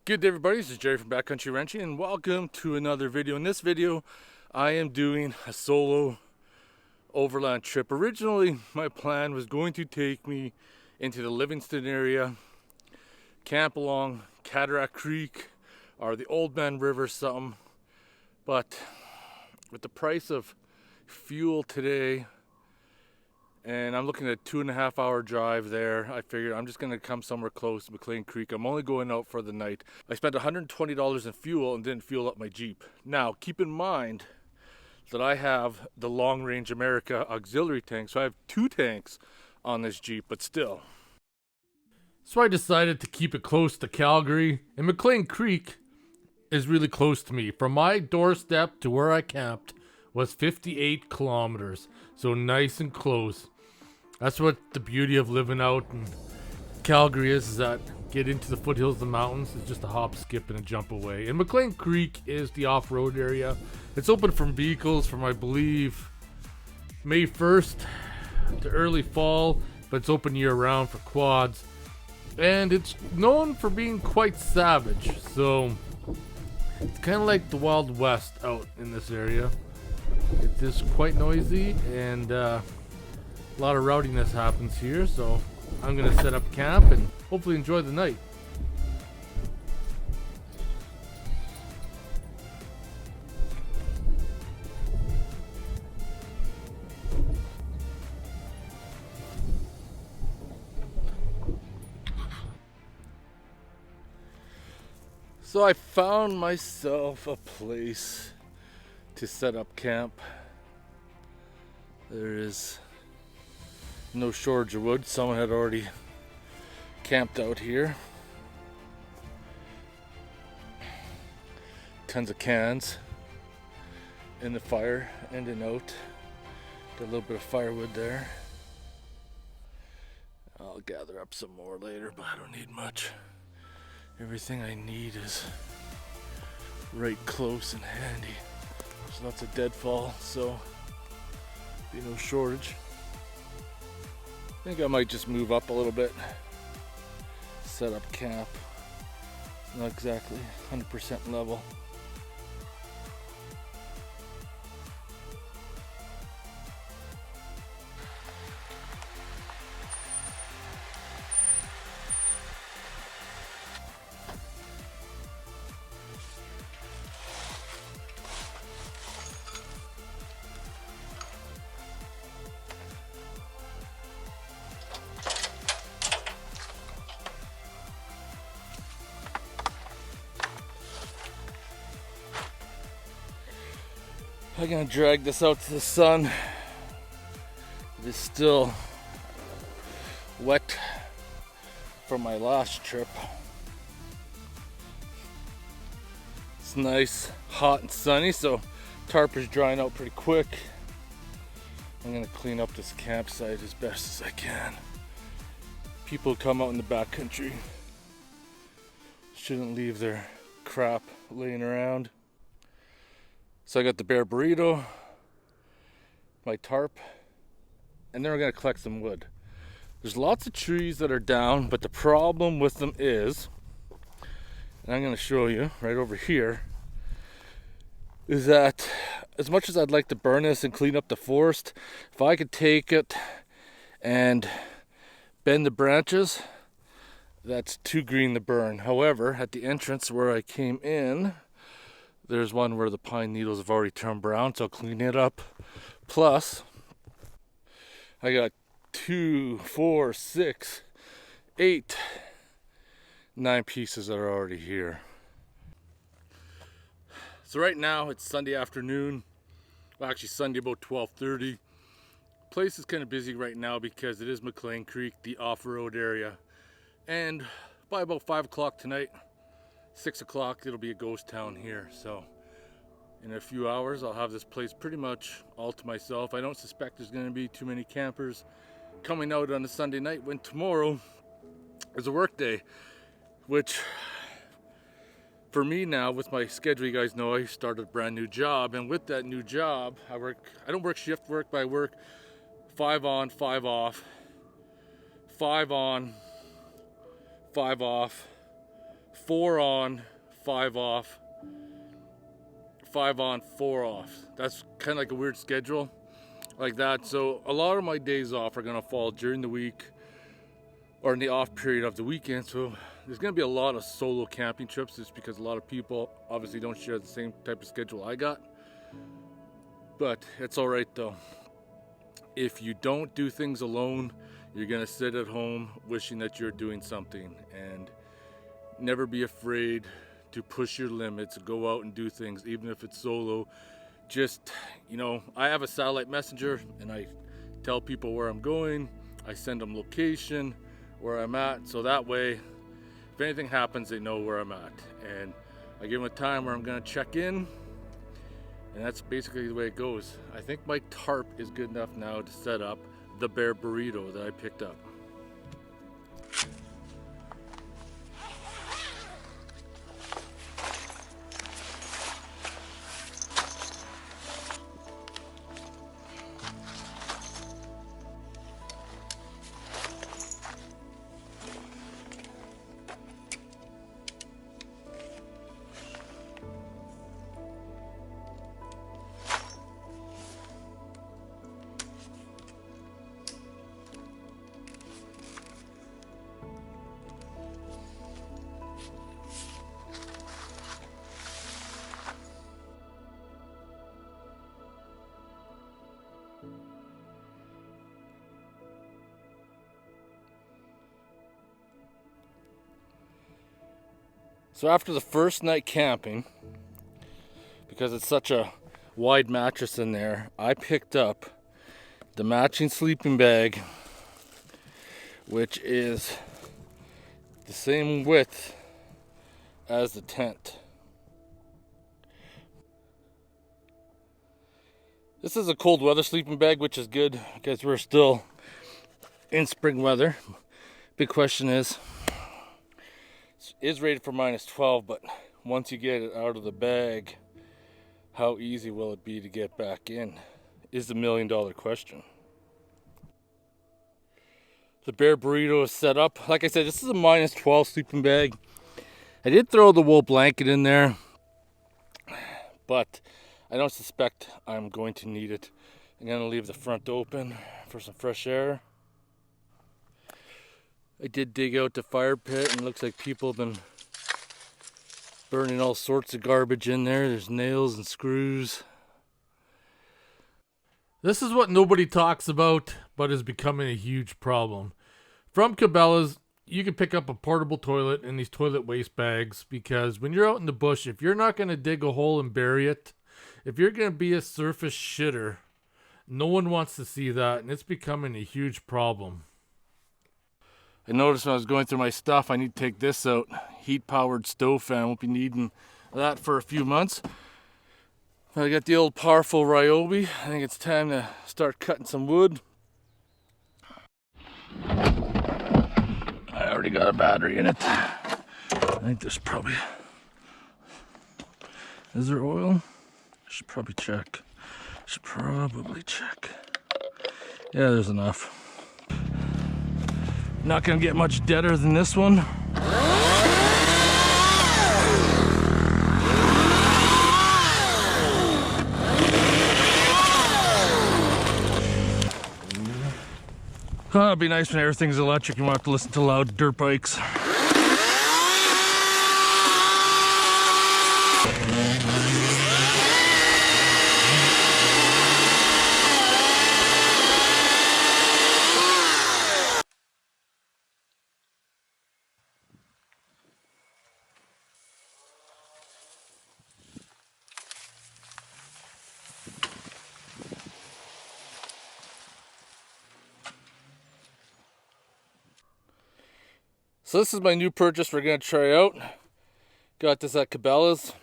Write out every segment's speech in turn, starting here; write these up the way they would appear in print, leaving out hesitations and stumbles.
Good day everybody, this is Jerry from BackCountry Ranching and welcome to another video. In this video, I am doing a solo overland trip. Originally, my plan was going to take me into the Livingstone area, camp along Cataract Creek or the Old Man River something. But with the price of fuel today, and I'm looking at a 2.5 hour drive there, I figured I'm just going to come somewhere close to Mclean Creek. I'm only going out for the night. I spent $120 in fuel and didn't fuel up my Jeep. Now, keep in mind that I have the Long Range America auxiliary tank, so I have 2 tanks on this Jeep, but still. So I decided to keep it close to Calgary, and Mclean Creek is really close to me. From my doorstep to where I camped was 58 kilometers, so nice and close. That's what the beauty of living out in Calgary is that get into the foothills of the mountains is just a hop, skip, and a jump away. And Mclean Creek is the off-road area. It's open from vehicles from, I believe, May 1st to early fall, but it's open year-round for quads. And it's known for being quite savage, so it's kind of like the Wild West out in this area. It is quite noisy, and a lot of rowdiness happens here, so I'm going to set up camp and hopefully enjoy the night. So I found myself a place to set up camp. There is no shortage of wood. Someone had already camped out here. Tons of cans in the fire, in and out. Got a little bit of firewood there. I'll gather up some more later, but I don't need much. Everything I need is right close and handy. There's lots of deadfall, so be no shortage. I think I might just move up a little bit, set up camp. It's not exactly 100% level. I'm gonna drag this out to the sun. It is still wet from my last trip. It's nice, hot and sunny, so tarp is drying out pretty quick. I'm gonna clean up this campsite as best as I can. People who come out in the backcountry shouldn't leave their crap laying around. So I got the Bear Burrito, my tarp, and then we're gonna collect some wood. There's lots of trees that are down, but the problem with them is, and I'm gonna show you right over here, is that as much as I'd like to burn this and clean up the forest, if I could take it and bend the branches, that's too green to burn. However, at the entrance where I came in, there's one where the pine needles have already turned brown, so I'll clean it up. Plus, I got 2, 4, 6, 8, 9 pieces that are already here. So right now it's Sunday afternoon. Well, actually Sunday about 12:30. Place is kind of busy right now because it is Mclean Creek, the off-road area. And by about 5 o'clock tonight, 6 o'clock, it'll be a ghost town here. So in a few hours, I'll have this place pretty much all to myself. I don't suspect there's going to be too many campers coming out on a Sunday night when tomorrow is a work day, which for me now with my schedule, you guys know I started a brand new job, and with that new job, I don't work shift work, but I work 5 on, 5 off, 5 on, 5 off, 4 on, 5 off, 5 on, 4 off. That's kind of like a weird schedule like that. So a lot of my days off are gonna fall during the week or in the off period of the weekend. So there's gonna be a lot of solo camping trips, just because a lot of people obviously don't share the same type of schedule I got. But it's all right though. If you don't do things alone, you're gonna sit at home wishing that you're doing something. And never be afraid to push your limits, go out and do things, even if it's solo. Just, you know, I have a satellite messenger and I tell people where I'm going. I send them location, where I'm at, so that way, if anything happens, they know where I'm at. And I give them a time where I'm gonna check in, and that's basically the way it goes. I think my tarp is good enough now to set up the Bear Burrito that I picked up. So after the first night camping, because it's such a wide mattress in there, I picked up the matching sleeping bag, which is the same width as the tent. This is a cold weather sleeping bag, which is good because we're still in spring weather. Big question is rated for -12, but once you get it out of the bag, how easy will it be to get back in is the $1,000,000 question. The Bear Burrito is set up. Like I said, this is a -12 sleeping bag. I did throw the wool blanket in there, but I don't suspect I'm going to need it. I'm going to leave the front open for some fresh air. I did dig out the fire pit, and it looks like people have been burning all sorts of garbage in there. There's nails and screws. This is what nobody talks about, but is becoming a huge problem. From Cabela's, you can pick up a portable toilet in these toilet waste bags, because when you're out in the bush, if you're not going to dig a hole and bury it, if you're going to be a surface shitter, no one wants to see that, and it's becoming a huge problem. I noticed when I was going through my stuff, I need to take this out. Heat-powered stove fan. Won't be needing that for a few months. I got the old powerful Ryobi. I think it's time to start cutting some wood. I already got a battery in it. I think there's probably... Is there oil? I should probably check. Yeah, there's enough. Not gonna get much deader than this one. Oh, it'd be nice when everything's electric. You won't have to listen to loud dirt bikes. So this is my new purchase we're going to try out. Got this at Cabela's.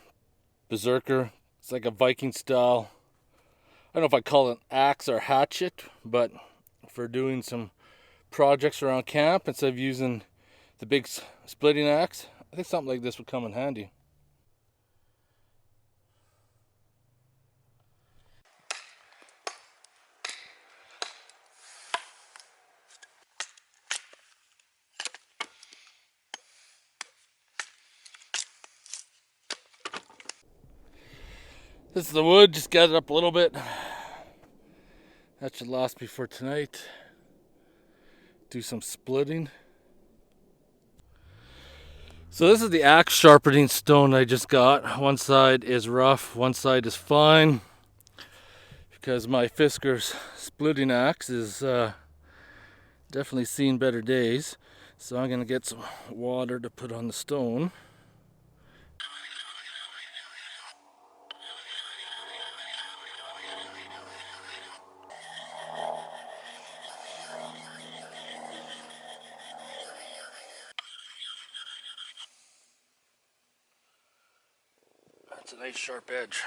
Berserker. It's like a Viking style. I don't know if I call it an axe or hatchet, but for doing some projects around camp, instead of using the big splitting axe, I think something like this would come in handy. This is the wood, just got it up a little bit. That should last me for tonight. Do some splitting. So this is the axe sharpening stone I just got. One side is rough, one side is fine. Because my Fisker's splitting axe is definitely seen better days. So I'm gonna get some water to put on the stone. That's a nice sharp edge.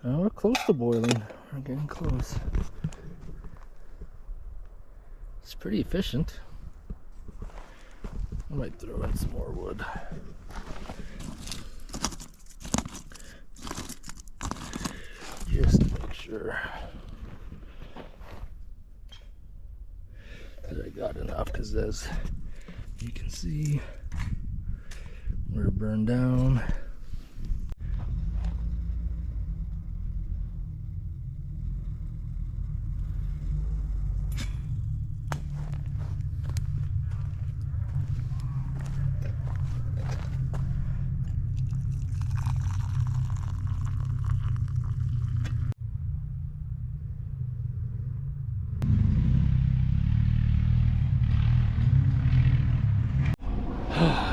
Oh, we're close to boiling. We're getting close. It's pretty efficient. I might throw in some more wood. Just to make sure that I got enough, because as you can see, we're burned down.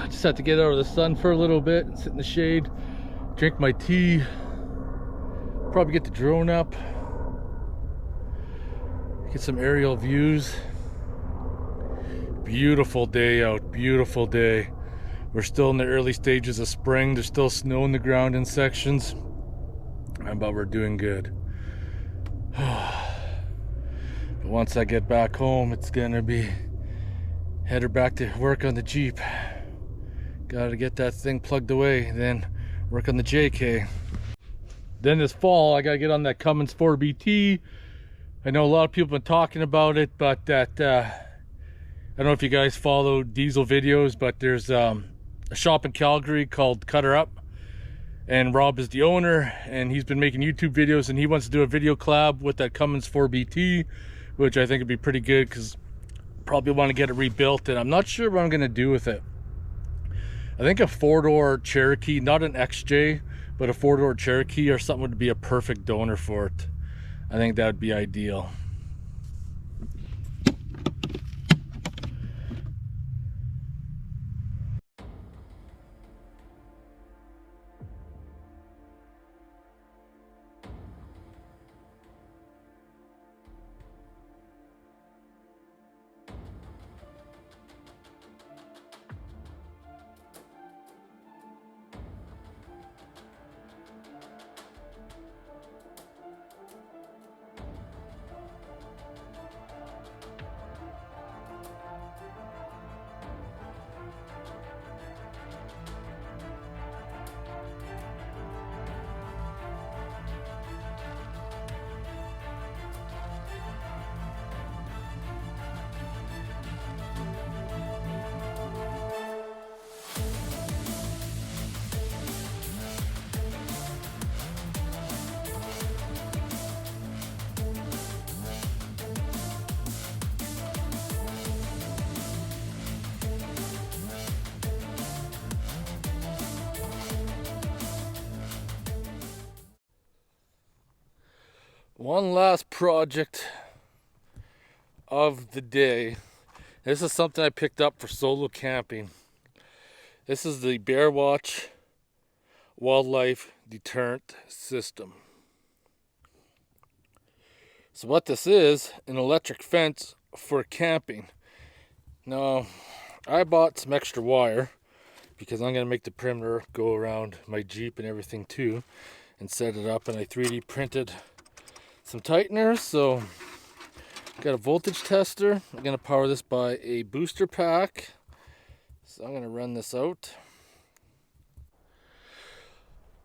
Just have to get out of the sun for a little bit and sit in the shade, drink my tea, probably get the drone up, get some aerial views. Beautiful day out, beautiful day. We're still in the early stages of spring. There's still snow in the ground in sections, but we're doing good. But once I get back home, it's gonna be headed back to work on the Jeep. Gotta get that thing plugged away, then work on the JK. Then this fall, I gotta get on that Cummins 4BT. I know a lot of people have been talking about it, but that, I don't know if you guys follow diesel videos, but there's a shop in Calgary called Cutter Up. And Rob is the owner, and he's been making YouTube videos, and he wants to do a video collab with that Cummins 4BT, which I think would be pretty good, because probably want to get it rebuilt, and I'm not sure what I'm gonna do with it. I think a four-door Cherokee, not an XJ, but a four-door Cherokee or something would be a perfect donor for it. I think that would be ideal. One last project of the day. This is something I picked up for solo camping. This is the Bear Watch Wildlife Deterrent System. So what this is, an electric fence for camping. Now, I bought some extra wire because I'm going to make the perimeter go around my Jeep and everything too, and set it up, and I 3D printed some tighteners. So got a voltage tester. I'm going to power this by a booster pack. So I'm going to run this out.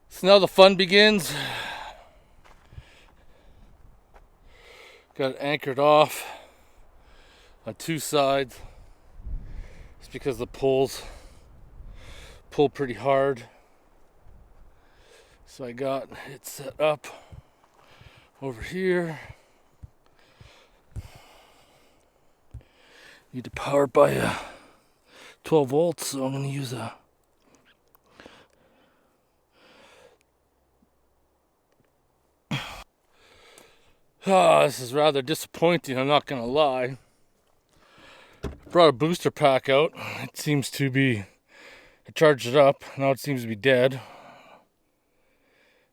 So now the fun begins. Got it anchored off on two sides. It's because the poles pull pretty hard. So I got it set up over here. Need to power it by 12 volts, so I'm going to use a this is rather disappointing, I'm not gonna lie. Brought a booster pack out. It seems to be, I charged it up, now it seems to be dead.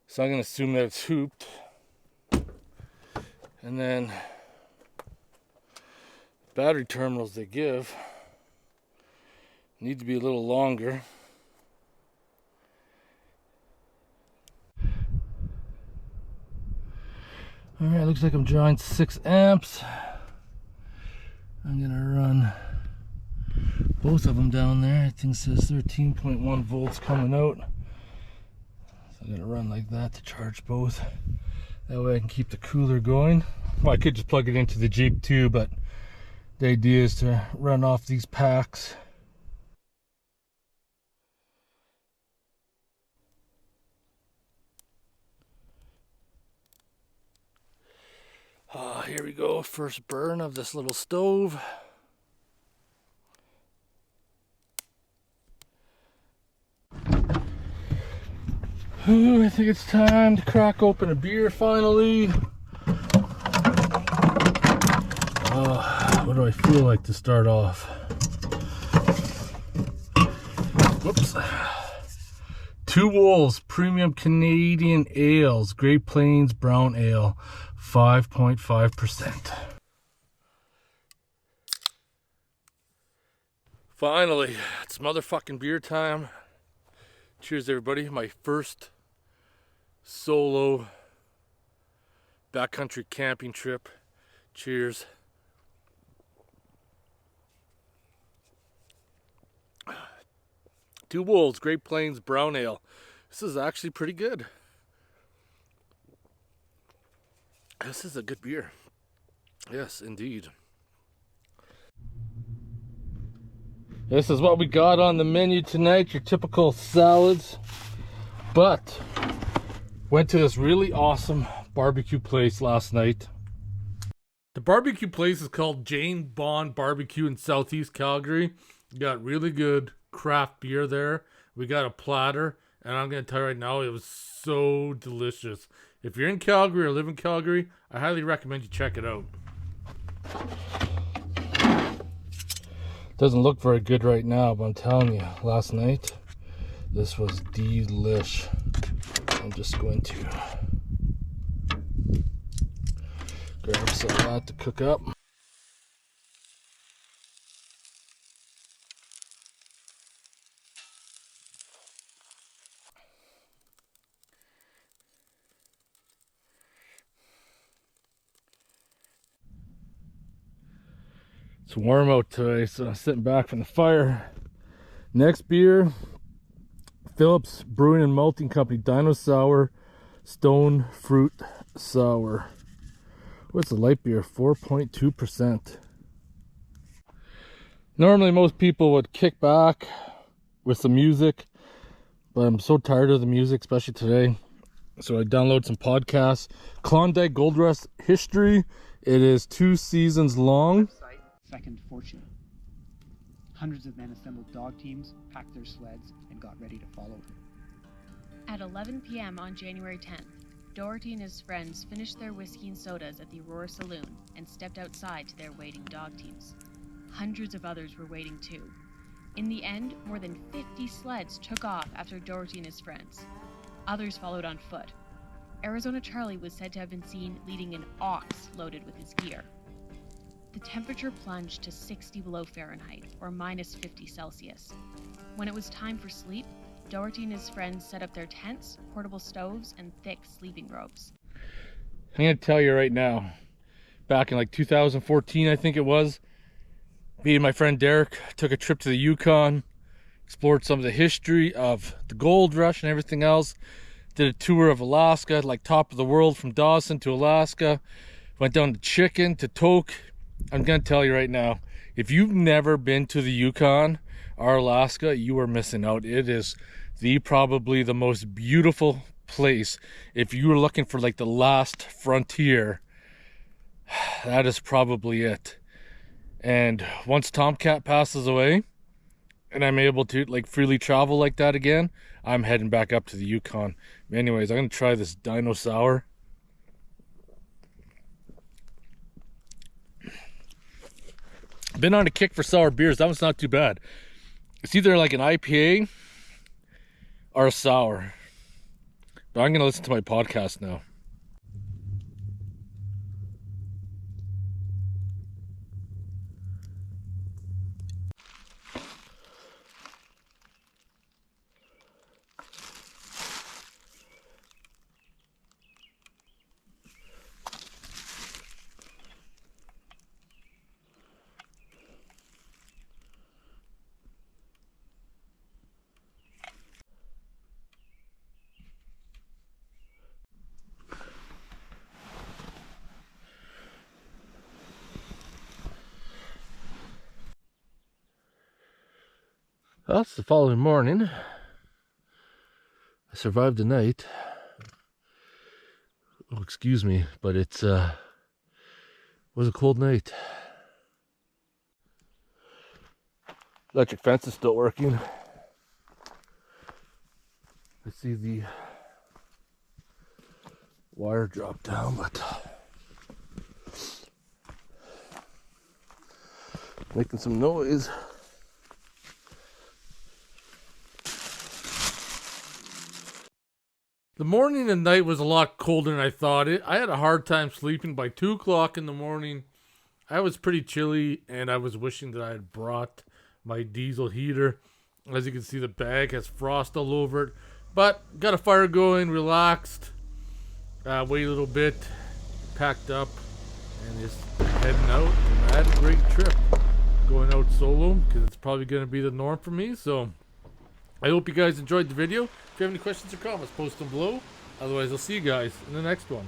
So I'm gonna assume that it's hooped. And then battery terminals they give need to be a little longer. Alright, looks like I'm drawing 6 amps. I'm gonna run both of them down there. I think it says 13.1 volts coming out. So I'm gonna run like that to charge both. That way I can keep the cooler going. Well, I could just plug it into the Jeep too, but the idea is to run off these packs. Here we go, first burn of this little stove. Ooh, I think it's time to crack open a beer finally. What do I feel like to start off? Whoops. Two Wolves Premium Canadian Ales, Great Plains Brown Ale, 5.5%. Finally, it's motherfucking beer time. Cheers, everybody. My first solo backcountry camping trip. Cheers. Two Wolves Great Plains Brown Ale. This is actually pretty good. This is a good beer. Yes, indeed. This is what we got on the menu tonight, your typical salads. But went to this really awesome barbecue place last night. The barbecue place is called Jane Bond Barbecue in Southeast Calgary. You got really good craft beer there. We got a platter, and I'm going to tell you right now, it was so delicious. If you're in Calgary or live in Calgary, I highly recommend you check it out. Doesn't look very good right now, but I'm telling you, last night, this was delish. I'm just going to grab some of that to cook up. It's warm out today, so I'm sitting back from the fire. Next beer, Phillips Brewing and Malting Company Dino Sour Stone Fruit Sour. What's the light beer? 4.2%. Normally most people would kick back with some music, but I'm so tired of the music, especially today. So I downloaded some podcasts. Klondike Gold Rush History. It is 2 seasons long. Second fortune. Hundreds of men assembled dog teams, packed their sleds, and got ready to follow him. At 11 p.m. on January 10th, Doherty and his friends finished their whiskey and sodas at the Aurora Saloon and stepped outside to their waiting dog teams. Hundreds of others were waiting too. In the end, more than 50 sleds took off after Doherty and his friends. Others followed on foot. Arizona Charlie was said to have been seen leading an ox loaded with his gear. The temperature plunged to 60 below Fahrenheit, or minus 50 Celsius. When it was time for sleep, Doherty and his friends set up their tents, portable stoves, and thick sleeping robes. I'm going to tell you right now, back in like 2014, I think it was, me and my friend Derek took a trip to the Yukon, explored some of the history of the gold rush and everything else, did a tour of Alaska, like top of the world from Dawson to Alaska, went down to Chicken to Tok. I'm going to tell you right now, if you've never been to the Yukon or Alaska, you are missing out. It is probably the most beautiful place. If you were looking for like the last frontier, that is probably it. And once Tomcat passes away and I'm able to like freely travel like that again, I'm heading back up to the Yukon. Anyways, I'm gonna try this Dino Sour. Been on a kick for sour beers. That one's not too bad. It's either like an IPA or a sour. But I'm gonna listen to my podcast now. Well, it's the following morning. I survived the night. Oh, excuse me, but it's was a cold night. Electric fence is still working. I see the wire drop down, but making some noise. The morning and night was a lot colder than I thought. I had a hard time sleeping. By 2 o'clock in the morning, I was pretty chilly, and I was wishing that I had brought my diesel heater. As you can see, the bag has frost all over it. But got a fire going, relaxed, wait a little bit, packed up, and just heading out. I had a great trip going out solo, because it's probably going to be the norm for me. So I hope you guys enjoyed the video. If you have any questions or comments, post them below. Otherwise, I'll see you guys in the next one.